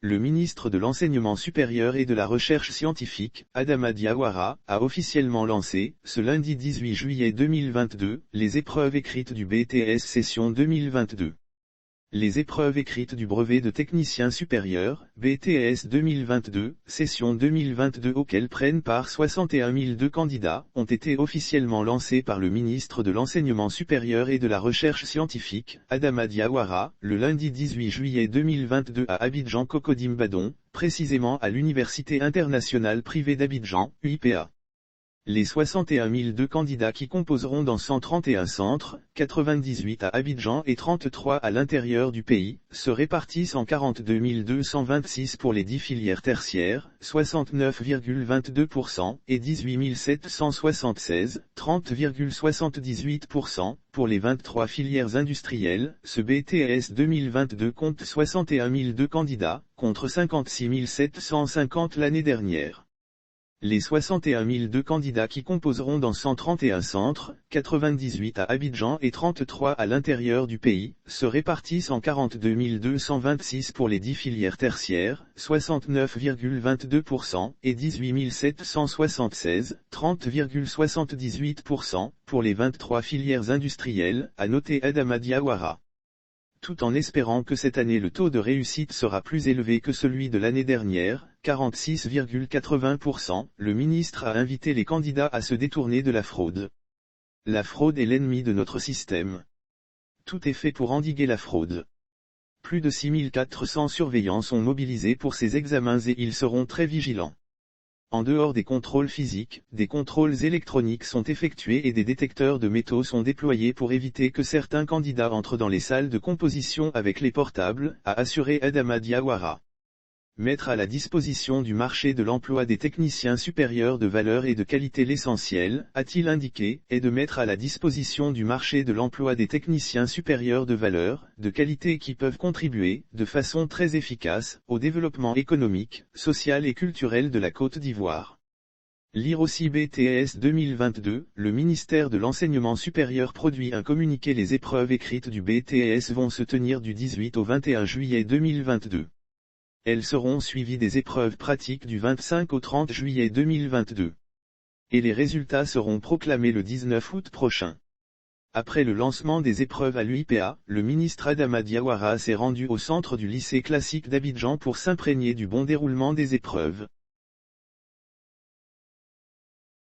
le ministre de l'Enseignement supérieur et de la Recherche scientifique, Adama Diawara, a officiellement lancé, ce lundi 18 juillet 2022, les épreuves écrites du BTS session 2022. Les épreuves écrites du brevet de technicien supérieur, BTS 2022, session 2022 auxquelles prennent part 61 002 candidats, ont été officiellement lancées par le ministre de l'Enseignement supérieur et de la Recherche scientifique, Adama Diawara, le lundi 18 juillet 2022 à Abidjan Cocody Mbadon, précisément à l'Université internationale privée d'Abidjan, UIPA. Les 61 002 candidats qui composeront dans 131 centres, 98 à Abidjan et 33 à l'intérieur du pays, se répartissent en 42 226 pour les 10 filières tertiaires, 69,22%, et 18 776, 30,78%, pour les 23 filières industrielles. Ce BTS 2022 compte 61 002 candidats, contre 56 750 l'année dernière. Les 61 002 candidats qui composeront dans 131 centres, 98 à Abidjan et 33 à l'intérieur du pays, se répartissent en 42 226 pour les 10 filières tertiaires, 69,22%, et 18 776, 30,78%, pour les 23 filières industrielles, a noté Adama Diawara. Tout en espérant que cette année le taux de réussite sera plus élevé que celui de l'année dernière, 46,80%, le ministre a invité les candidats à se détourner de la fraude. La fraude est l'ennemi de notre système. Tout est fait pour endiguer la fraude. Plus de 6 400 surveillants sont mobilisés pour ces examens et ils seront très vigilants. En dehors des contrôles physiques, des contrôles électroniques sont effectués et des détecteurs de métaux sont déployés pour éviter que certains candidats entrent dans les salles de composition avec les portables, a assuré Adama Diawara. Mettre à la disposition du marché de l'emploi des techniciens supérieurs de valeur et de qualité l'essentiel, a-t-il indiqué, est de mettre à la disposition du marché de l'emploi des techniciens supérieurs de valeur, de qualité qui peuvent contribuer, de façon très efficace, au développement économique, social et culturel de la Côte d'Ivoire. Lire aussi BTS 2022, le ministère de l'Enseignement supérieur produit un communiqué. Les épreuves écrites du BTS vont se tenir du 18 au 21 juillet 2022. Elles seront suivies des épreuves pratiques du 25 au 30 juillet 2022. Et les résultats seront proclamés le 19 août prochain. Après le lancement des épreuves à l'UIPA, le ministre Adama Diawara s'est rendu au centre du lycée classique d'Abidjan pour s'imprégner du bon déroulement des épreuves.